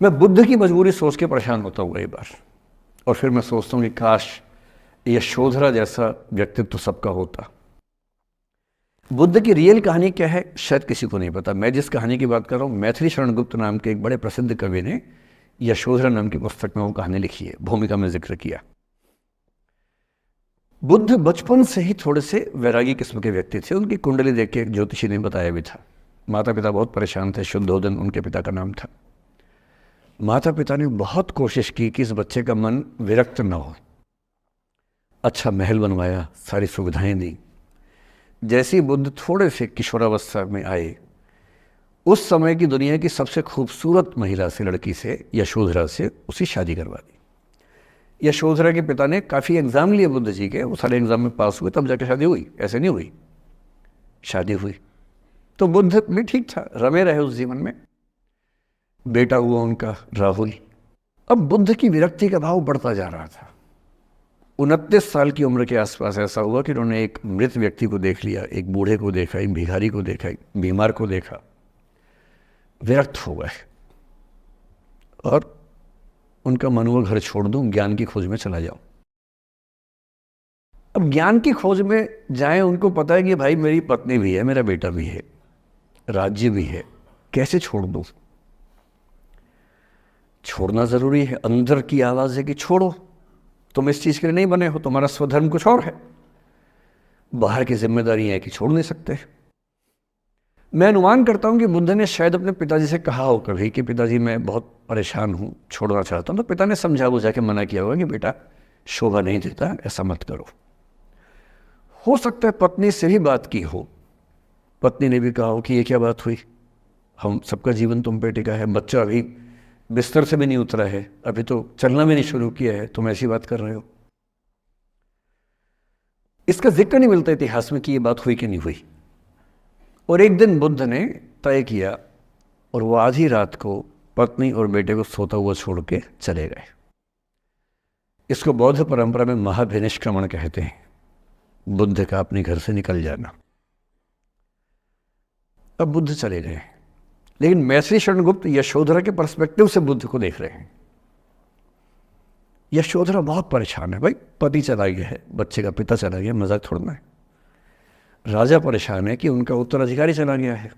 मैं बुद्ध की मजबूरी सोच के परेशान होता हूँ कई बार, और फिर मैं सोचता हूँ कि काश यशोधरा जैसा व्यक्तित्व सबका होता। बुद्ध की रियल कहानी क्या है शायद किसी को नहीं पता। मैं जिस कहानी की बात कर रहा हूँ, मैथिली शरण गुप्त नाम के एक बड़े प्रसिद्ध कवि ने यशोधरा नाम की पुस्तक में वो कहानी लिखी है, भूमिका में जिक्र किया। बुद्ध बचपन से ही थोड़े से वैरागी किस्म के व्यक्ति थे। उनकी कुंडली देख के एक ज्योतिषी ने बताया भी था। माता पिता बहुत परेशान थे, शुद्धोदन उनके पिता का नाम था। माता पिता ने बहुत कोशिश की कि इस बच्चे का मन विरक्त न हो। अच्छा महल बनवाया, सारी सुविधाएं दी। जैसे ही बुद्ध थोड़े से किशोरावस्था में आए, उस समय की दुनिया की सबसे खूबसूरत महिला से, लड़की से, यशोधरा से उसकी शादी करवा दी। यशोधरा के पिता ने काफ़ी एग्ज़ाम लिए बुद्ध जी के, वो सारे एग्ज़ाम में पास हुए तब जाकर शादी हुई, ऐसे नहीं हुई। शादी हुई तो बुद्ध भी ठीक था, रमे रहे उस जीवन में। बेटा हुआ उनका राहुल। अब बुद्ध की विरक्ति का भाव बढ़ता जा रहा था। 29 साल की उम्र के आसपास ऐसा हुआ कि उन्होंने एक मृत व्यक्ति को देख लिया, एक बूढ़े को देखा, एक भिखारी को देखा, एक बीमार को देखा। विरक्त हो गए और उनका मन हुआ घर छोड़ दूं, ज्ञान की खोज में चला जाऊं। अब ज्ञान की खोज में जाएं, उनको पता है कि भाई मेरी पत्नी भी है, मेरा बेटा भी है, राज्य भी है, कैसे छोड़ दूं? छोड़ना जरूरी है। अंदर की आवाज है कि छोड़ो, तुम इस चीज के लिए नहीं बने हो, तुम्हारा स्वधर्म कुछ और है। बाहर की जिम्मेदारी है कि छोड़ नहीं सकते। मैं अनुमान करता हूं कि बुद्ध ने शायद अपने पिताजी से कहा हो कभी कि पिताजी मैं बहुत परेशान हूं, छोड़ना चाहता हूं। तो पिता ने समझा बुझा के मना किया होगा कि बेटा शोभा नहीं देता, ऐसा मत करो। हो सकता है पत्नी से भी बात की हो, पत्नी ने भी कहा हो कि ये क्या बात हुई, हम सबका जीवन तुम पे टिका है, बच्चा अभी बिस्तर से भी नहीं उतरा है, अभी तो चलना भी नहीं शुरू किया है, तुम ऐसी बात कर रहे हो। इसका जिक्र नहीं मिलता इतिहास में कि ये बात हुई कि नहीं हुई। और एक दिन बुद्ध ने तय किया और वो आधी रात को पत्नी और बेटे को सोता हुआ छोड़ के चले गए। इसको बौद्ध परंपरा में महाभिनिष्क्रमण कहते हैं, बुद्ध का अपने घर से निकल जाना। अब बुद्ध चले गए, लेकिन मैथिली शरण गुप्त यशोधरा के पर्सपेक्टिव से बुद्ध को देख रहे हैं। यशोधरा बहुत परेशान है, भाई पति चला गया है, बच्चे का पिता चला गया, मजाक थोड़ना है। राजा परेशान है कि उनका उत्तराधिकारी चला गया है।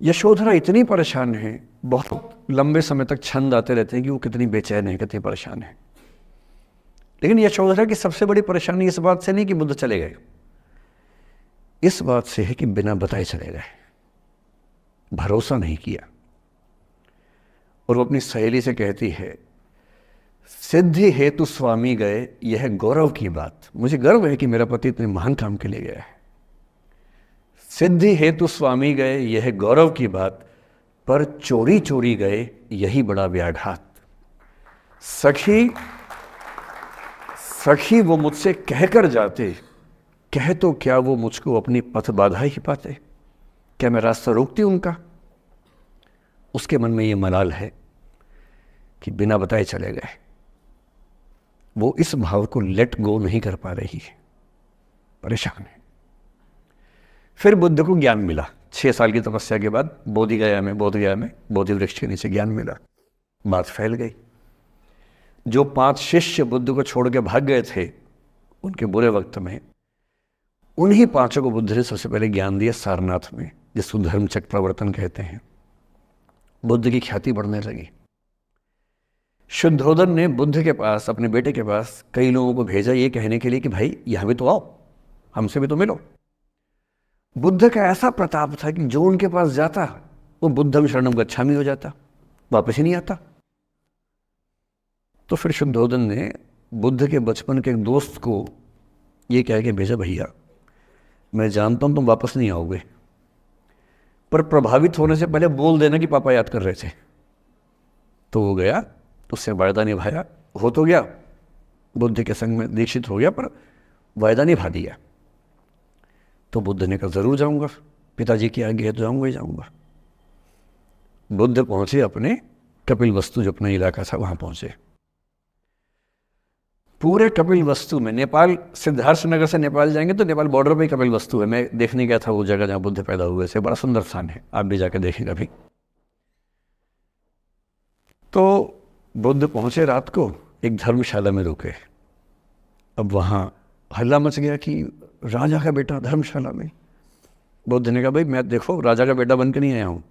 यशोधरा इतनी परेशान है, बहुत लंबे समय तक छंद आते रहते हैं कि वो कितनी बेचैन है, कितनी परेशान है। लेकिन यशोधरा की सबसे बड़ी परेशानी इस बात से नहीं कि बुद्ध चले गए, इस बात से है कि बिना बताए चले गए, भरोसा नहीं किया। और वो अपनी सहेली से कहती है, सिद्धि हेतु स्वामी गए, यह गौरव की बात। मुझे गर्व है कि मेरा पति इतने महान काम के लिए गया है। सिद्धि हेतु स्वामी गए, यह गौरव की बात, पर चोरी चोरी गए, यही बड़ा व्याघात। सखी सखी वो मुझसे कहकर जाते, कह तो क्या वो मुझको अपनी पथ बाधा ही पाते, क्या मैं रास्ता रोकती उनका? उसके मन में ये मलाल है कि बिना बताए चले गए। वो इस भाव को लेट गो नहीं कर पा रही है, परेशान है। फिर बुद्ध को ज्ञान मिला 6 साल की तपस्या के बाद, बोधगया में बोधि वृक्ष के नीचे ज्ञान मिला। बात फैल गई। जो 5 शिष्य बुद्ध को छोड़ के भाग गए थे उनके बुरे वक्त में, उन्हीं 5 को बुद्ध ने सबसे पहले ज्ञान दिया सारनाथ में, जिसको धर्मचक्र प्रवर्तन कहते हैं। बुद्ध की ख्याति बढ़ने लगी। शुद्धोदन ने बुद्ध के पास, अपने बेटे के पास कई लोगों को भेजा ये कहने के लिए कि भाई यहां भी तो आओ, हमसे भी तो मिलो। बुद्ध का ऐसा प्रताप था कि जो उनके पास जाता वो बुद्धम शरणम गच्छामि हो जाता, वापस ही नहीं आता। तो फिर शुद्धोदन ने बुद्ध के बचपन के एक दोस्त को ये कह के भेजा, भैया मैं जानता हूं तुम वापस नहीं आओगे, पर प्रभावित होने से पहले बोल देना कि पापा याद कर रहे थे। तो वो गया, उससे वायदा निभाया, हो तो गया, बुद्ध के संग में दीक्षित हो गया, पर वायदा निभा दिया। तो बुद्ध ने कहा जरूर जाऊंगा, पिताजी की आज्ञा है तो जाऊंगा ही जाऊंगा। बुद्ध पहुंचे अपने कपिलवस्तु, जो अपना इलाका था, वहां पहुंचे। पूरे कपिलवस्तु में, नेपाल सिद्धार्थनगर से नेपाल जाएंगे तो नेपाल बॉर्डर पे ही कपिलवस्तु है। मैं देखने गया था वो जगह जहाँ बुद्ध पैदा हुए थे, बड़ा सुंदर स्थान है, आप भी जाकर देखें कभी। तो बुद्ध पहुंचे रात को, एक धर्मशाला में रुके। अब वहाँ हल्ला मच गया कि राजा का बेटा धर्मशाला में। बुद्ध ने कहा भाई मैं देखो राजा का बेटा बन के नहीं आया हूँ,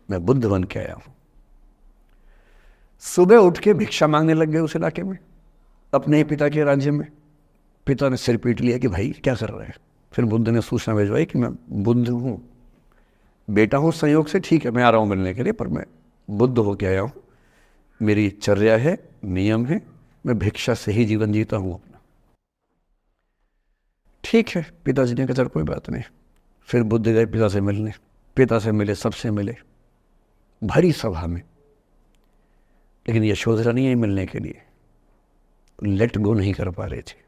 मैं बुद्ध बन के आया हूँ। सुबह उठ के भिक्षा मांगने लग गए उस इलाके में, अपने ही पिता के राज्य में। पिता ने सिर पीट लिया कि भाई क्या कर रहे हैं। फिर बुद्ध ने सूचना भिजवाई कि मैं बुद्ध हूँ, बेटा हूँ संयोग से, ठीक है मैं आ रहा हूँ मिलने के लिए, पर मैं बुद्ध होके आया हूँ, मेरी चर्या है, नियम है, मैं भिक्षा से ही जीवन जीता हूँ अपना। ठीक है, पिताजी ने कहा चल कोई बात नहीं। फिर बुद्ध गए पिता से मिलने, पिता से मिले, सबसे मिले, भरी सभा में। लेकिन यशोधरा नहीं आई मिलने के लिए, लेट गो नहीं कर पा रहे थे।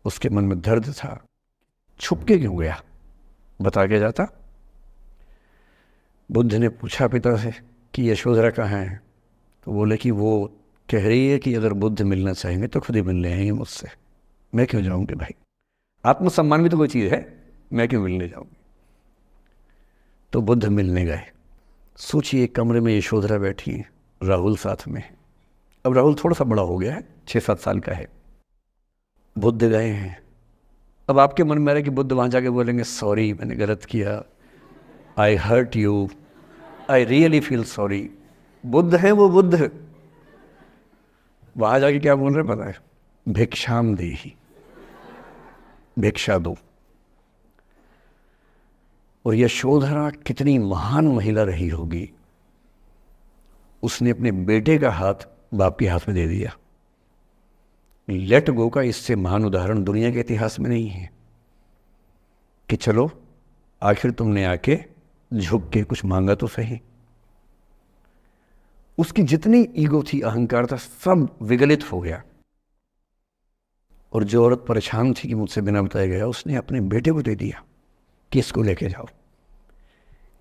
उसके मन में दर्द था, छुप के क्यों गया, बता के जाता। बुद्ध ने पूछा पिता से कि यशोधरा कहाँ है, तो बोले कि वो कह रही है कि अगर बुद्ध मिलना चाहेंगे तो खुद ही मिलने आएंगे मुझसे, मैं क्यों जाऊंगी भाई, आत्मसम्मान भी तो कोई चीज़ है, मैं क्यों मिलने जाऊंगी। तो बुद्ध मिलने गए। सोचिए एक कमरे में यशोधरा बैठी है, राहुल साथ में है। अब राहुल थोड़ा सा बड़ा हो गया है, 6-7 साल का है। बुद्ध गए हैं। अब आपके मन में आ रहा है कि बुद्ध वहाँ जाके बोलेंगे सॉरी मैंने गलत किया, I hurt you, I really feel sorry. Buddha है वो बुद्ध, वहाँ जाके क्या बोल रहे पता है, भिक्षाम देहि, भिक्षा दो। और यशोधरा कितनी महान महिला रही होगी, उसने अपने बेटे का हाथ बाप के हाथ में दे दिया। लेट गो का इससे महान उदाहरण दुनिया के इतिहास में नहीं है कि चलो आखिर तुमने आके झुक के कुछ मांगा तो सही। उसकी जितनी ईगो थी, अहंकार था, सब विगलित हो गया। और जो औरत परेशान थी कि मुझसे बिना बताए गया, उसने अपने बेटे को दे दिया कि इसको लेके जाओ,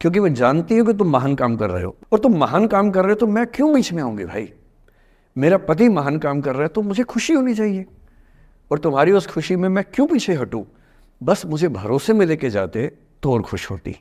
क्योंकि मैं जानती हूँ कि तुम महान काम कर रहे हो, और तुम महान काम कर रहे हो तो मैं क्यों बीच में आऊँगी भाई। मेरा पति महान काम कर रहा है तो मुझे खुशी होनी चाहिए, और तुम्हारी उस खुशी में मैं क्यों पीछे हटूँ। बस मुझे भरोसे में लेके जाते तो और खुश होती।